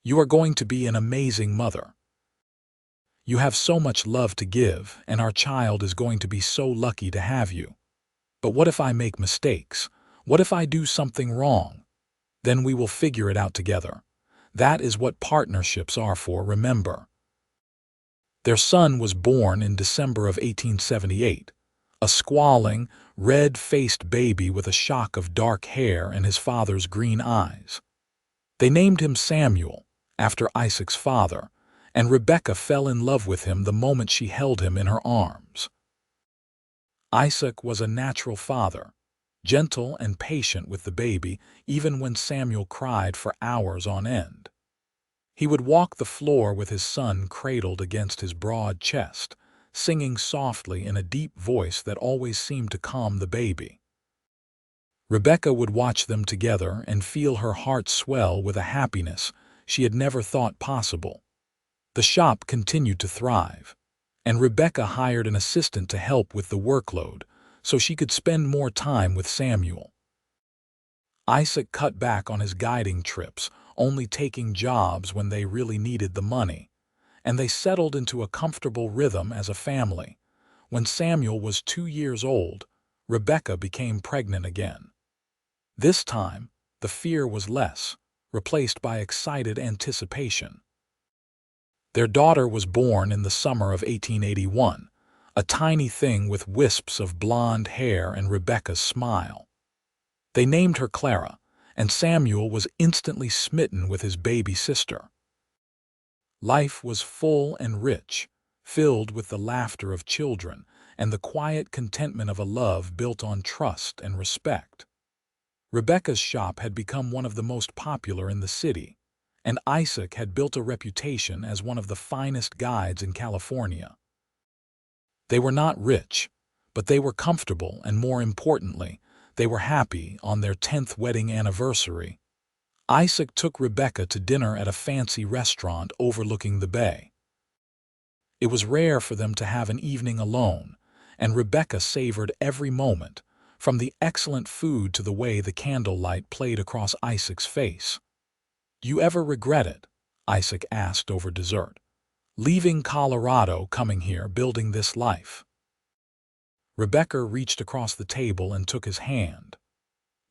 Speaker 1: "You are going to be an amazing mother. You have so much love to give, and our child is going to be so lucky to have you. But what if I make mistakes? What if I do something wrong? Then we will figure it out together. That is what partnerships are for, remember." Their son was born in December of 1878, a squalling, red-faced baby with a shock of dark hair and his father's green eyes. They named him Samuel, after Isaac's father, and Rebecca fell in love with him the moment she held him in her arms. Isaac was a natural father, gentle and patient with the baby, even when Samuel cried for hours on end. He would walk the floor with his son cradled against his broad chest, singing softly in a deep voice that always seemed to calm the baby. Rebecca would watch them together and feel her heart swell with a happiness she had never thought possible. The shop continued to thrive, and Rebecca hired an assistant to help with the workload so she could spend more time with Samuel. Isaac cut back on his guiding trips, only taking jobs when they really needed the money, and they settled into a comfortable rhythm as a family. When Samuel was 2 years old, Rebecca became pregnant again. This time, the fear was less, replaced by excited anticipation. Their daughter was born in the summer of 1881, a tiny thing with wisps of blonde hair and Rebecca's smile. They named her Clara, and Samuel was instantly smitten with his baby sister. Life was full and rich, filled with the laughter of children and the quiet contentment of a love built on trust and respect. Rebecca's shop had become one of the most popular in the city, and Isaac had built a reputation as one of the finest guides in California. They were not rich, but they were comfortable, and more importantly, they were happy. On their 10th wedding anniversary, Isaac took Rebecca to dinner at a fancy restaurant overlooking the bay. It was rare for them to have an evening alone, and Rebecca savored every moment, from the excellent food to the way the candlelight played across Isaac's face. "Do you ever regret it?" Isaac asked over dessert. "Leaving Colorado, coming here, building this life?" Rebecca reached across the table and took his hand.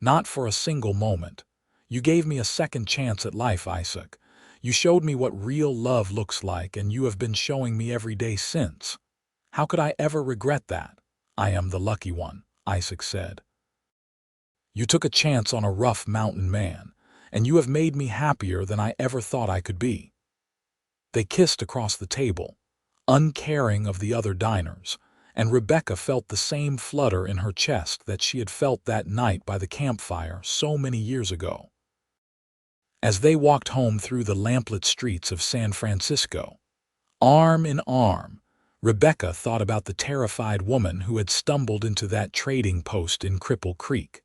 Speaker 1: "Not for a single moment. You gave me a second chance at life, Isaac. You showed me what real love looks like, and you have been showing me every day since. How could I ever regret that?" "I am the lucky one," Isaac said. "You took a chance on a rough mountain man, and you have made me happier than I ever thought I could be." They kissed across the table, uncaring of the other diners, and Rebecca felt the same flutter in her chest that she had felt that night by the campfire so many years ago. As they walked home through the lamplit streets of San Francisco, arm in arm, Rebecca thought about the terrified woman who had stumbled into that trading post in Cripple Creek.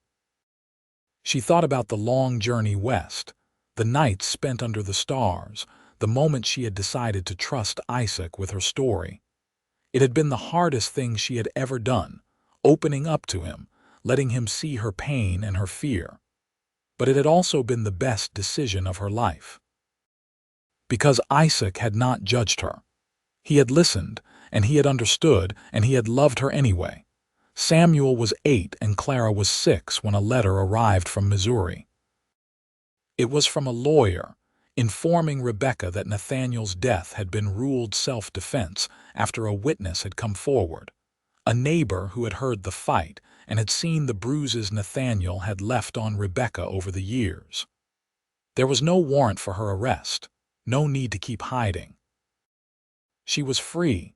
Speaker 1: She thought about the long journey west, the nights spent under the stars, the moment she had decided to trust Isaac with her story. It had been the hardest thing she had ever done, opening up to him, letting him see her pain and her fear. But it had also been the best decision of her life. Because Isaac had not judged her. He had listened, and he had understood, and he had loved her anyway. Samuel was 8 and Clara was 6 when a letter arrived from Missouri. It was from a lawyer, informing Rebecca that Nathaniel's death had been ruled self-defense after a witness had come forward, a neighbor who had heard the fight and had seen the bruises Nathaniel had left on Rebecca over the years. There was no warrant for her arrest, no need to keep hiding. She was free.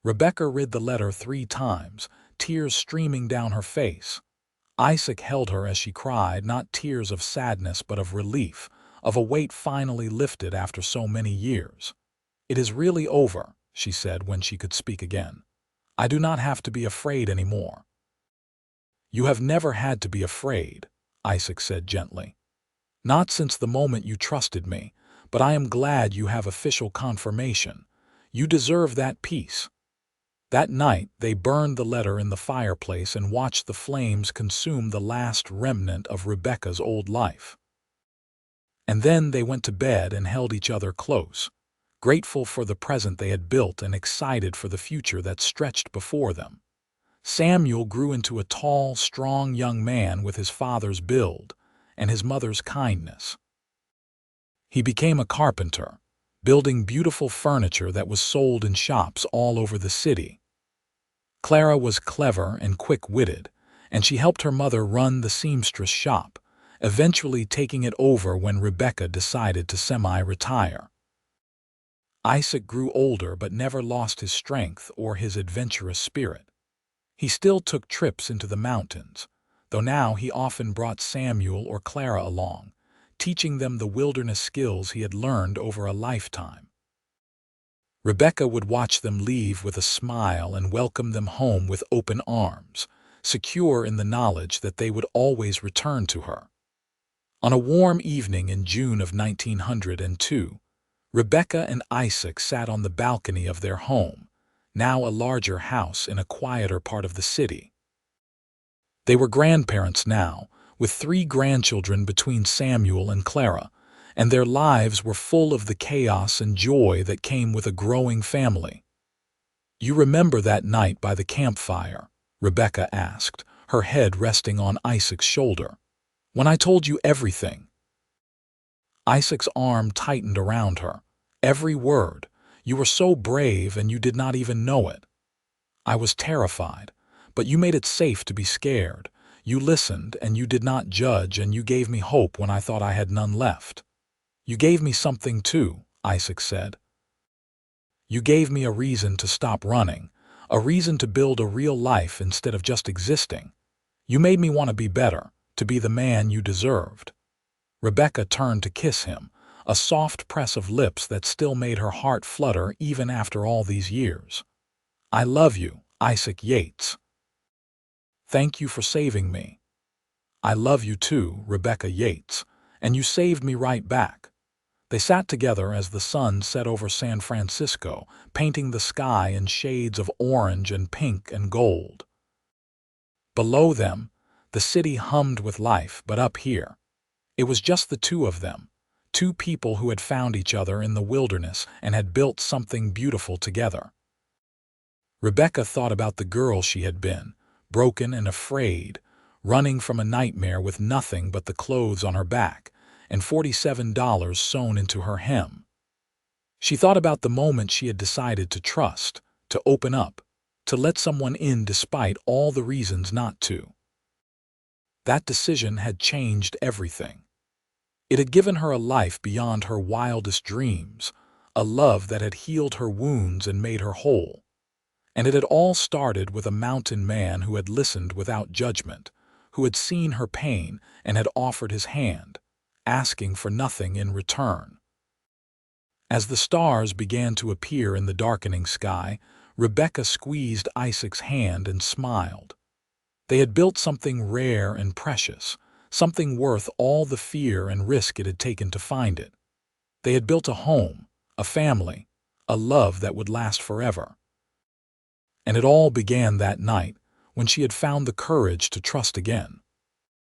Speaker 1: Rebecca read the letter 3 times, tears streaming down her face. Isaac held her as she cried, not tears of sadness but of relief, of a weight finally lifted after so many years. "It is really over," she said when she could speak again. "I do not have to be afraid anymore." "You have never had to be afraid," Isaac said gently. "Not since the moment you trusted me, but I am glad you have official confirmation. You deserve that peace." That night, they burned the letter in the fireplace and watched the flames consume the last remnant of Rebecca's old life. And then they went to bed and held each other close, grateful for the present they had built and excited for the future that stretched before them. Samuel grew into a tall, strong young man with his father's build and his mother's kindness. He became a carpenter, building beautiful furniture that was sold in shops all over the city. Clara was clever and quick-witted, and she helped her mother run the seamstress shop, eventually taking it over when Rebecca decided to semi-retire. Isaac grew older but never lost his strength or his adventurous spirit. He still took trips into the mountains, though now he often brought Samuel or Clara along, teaching them the wilderness skills he had learned over a lifetime. Rebecca would watch them leave with a smile and welcome them home with open arms, secure in the knowledge that they would always return to her. On a warm evening in June of 1902, Rebecca and Isaac sat on the balcony of their home, now a larger house in a quieter part of the city. They were grandparents now, with 3 grandchildren between Samuel and Clara, and their lives were full of the chaos and joy that came with a growing family. "You remember that night by the campfire?" Rebecca asked, her head resting on Isaac's shoulder. "When I told you everything." Isaac's arm tightened around her. "Every word. You were so brave and you did not even know it." "I was terrified, but you made it safe to be scared. You listened and you did not judge and you gave me hope when I thought I had none left." "You gave me something too," Isaac said. "You gave me a reason to stop running, a reason to build a real life instead of just existing. You made me want to be better, to be the man you deserved." Rebecca turned to kiss him, a soft press of lips that still made her heart flutter even after all these years. "I love you, Isaac Yates." "Thank you for saving me." "I love you too, Rebecca Yates, and you saved me right back." They sat together as the sun set over San Francisco, painting the sky in shades of orange and pink and gold. Below them, the city hummed with life, but up here, it was just the 2 of them, 2 people who had found each other in the wilderness and had built something beautiful together. Rebecca thought about the girl she had been, broken and afraid, running from a nightmare with nothing but the clothes on her back and $47 sewn into her hem. She thought about the moment she had decided to trust, to open up, to let someone in despite all the reasons not to. That decision had changed everything. It had given her a life beyond her wildest dreams, a love that had healed her wounds and made her whole. And it had all started with a mountain man who had listened without judgment, who had seen her pain and had offered his hand, asking for nothing in return. As the stars began to appear in the darkening sky, Rebecca squeezed Isaac's hand and smiled. They had built something rare and precious, something worth all the fear and risk it had taken to find it. They had built a home, a family, a love that would last forever. And it all began that night, when she had found the courage to trust again.